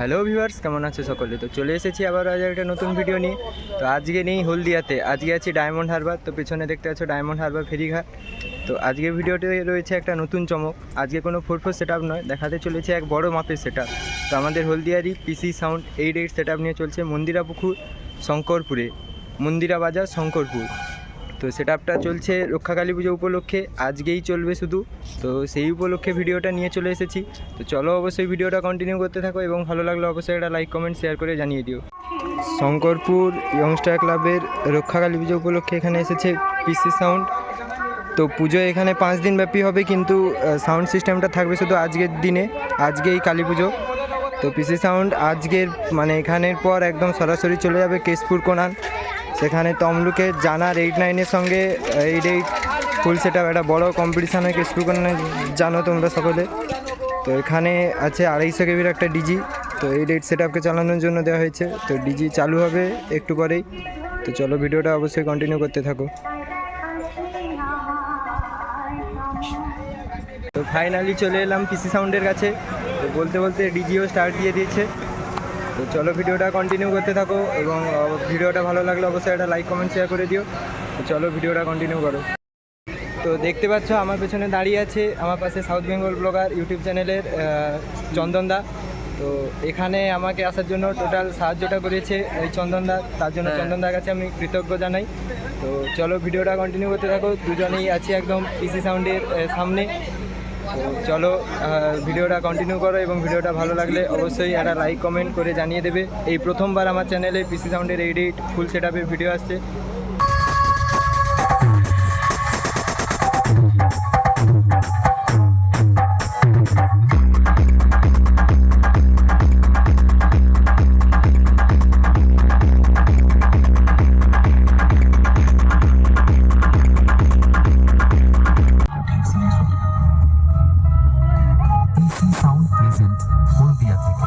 Hello viewers, কেমন আছে সকলে? তো চলে এসেছি আবার আজ একটা নতুন ভিডিও নিয়ে। তো আজকে নেই হলদিয়াতে, আজকে আছি ডায়মন্ড হারবার। তো পেছনে দেখতে পাচ্ছ ডায়মন্ড হারবার ফেরিঘাট। তো আজকে ভিডিওতে রয়েছে একটা নতুন চমক। আজকে কোনো 4x4 সেট আপ নয়, দেখাতে চলেছে এক বড় মাপের সেট আপ। তো আমাদের হলদিয়ারই পিসি সাউন্ড 8 সেট আপ নিয়ে চলছে মন্দিরাপুকুর শঙ্করপুরে, মন্দিরা বাজার শঙ্করপুর। তো সেট আপটা চলছে রক্ষাকালী পুজো উপলক্ষে, আজকেই চলবে শুধু। তো সেই উপলক্ষে ভিডিওটা নিয়ে চলে এসেছি। তো চলো অবশ্যই ভিডিওটা কন্টিনিউ করতে থাকো এবং ভালো লাগলে অবশ্যই একটা লাইক কমেন্ট শেয়ার করে জানিয়ে দিও। শঙ্করপুর ইয়ংস্টার ক্লাবের রক্ষাকালী পুজো উপলক্ষে এখানে এসেছে পিসি সাউন্ড। তো পুজো এখানে 5 দিন ব্যাপী হবে, কিন্তু সাউন্ড সিস্টেমটা থাকবে শুধু আজকের দিনে, আজকেই কালী পুজো। তো পিসি সাউন্ড আজকের এখানের পর একদম সরাসরি চলে যাবে কেশপুর কোনান, সেখানে তমলুকের জানার 8-9-এর সঙ্গে 8 ফুল সেট আপ একটা বড়ো কম্পিটিশান হয় কেশপুর কোনানে, জানো তোমরা সকলে। তো এখানে আছে 250 কেবির একটা ডিজি। তো 8 সেট আপকে চালানোর জন্য দেওয়া হয়েছে। তো ডিজি চালু হবে একটু পরেই। তো চলো ভিডিওটা অবশ্যই কন্টিনিউ করতে থাকো। তো ফাইনালি চলে এলাম পিসি সাউন্ডের কাছে। তো বলতে বলতে ডিজিও স্টার্ট দিয়ে দিয়েছে। তো চলো ভিডিওটা কন্টিনিউ করতে থাকো এবং ভিডিওটা ভালো লাগলে অবশ্যই একটা লাইক কমেন্ট শেয়ার করে দিও। তো চলো ভিডিওটা কন্টিনিউ করো। তো দেখতে পাচ্ছ আমার পেছনে দাঁড়িয়ে আছে আমার পাশে সাউথ বেঙ্গল ব্লগার ইউটিউব চ্যানেলের চন্দনদা। তো এখানে আমাকে আসার জন্য টোটাল সাহায্যটা করেছে এই চন্দনদা, তার জন্য চন্দনদার কাছে আমি কৃতজ্ঞ জানাই। তো চলো ভিডিওটা কন্টিনিউ করতে থাকো, দুজনেই আছি একদম পিসি সাউন্ডের সামনে। তো চলো ভিডিওটা কন্টিনিউ করো এবং ভিডিওটা ভালো লাগলে অবশ্যই একটা লাইক কমেন্ট করে জানিয়ে দেবে। এই প্রথমবার আমার চ্যানেলে পিসি সাউন্ডের 8 ফুল সেট আপের ভিডিও আসছে। সাউন্ড প্রেজেন্ট হলদিয়া থেকে।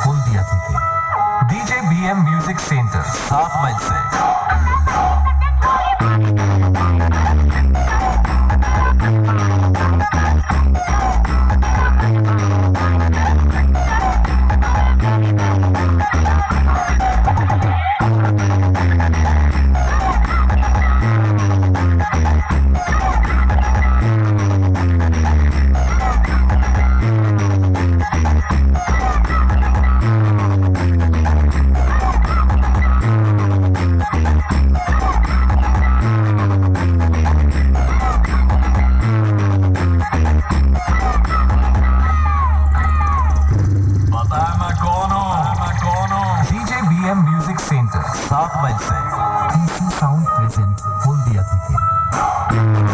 हल्दिया থেকে DJ BM music centre 7 mile से। म्यूजिक सेंटर 7 माइल से। साउंड प्रेजेंट हल्दिया থেকে।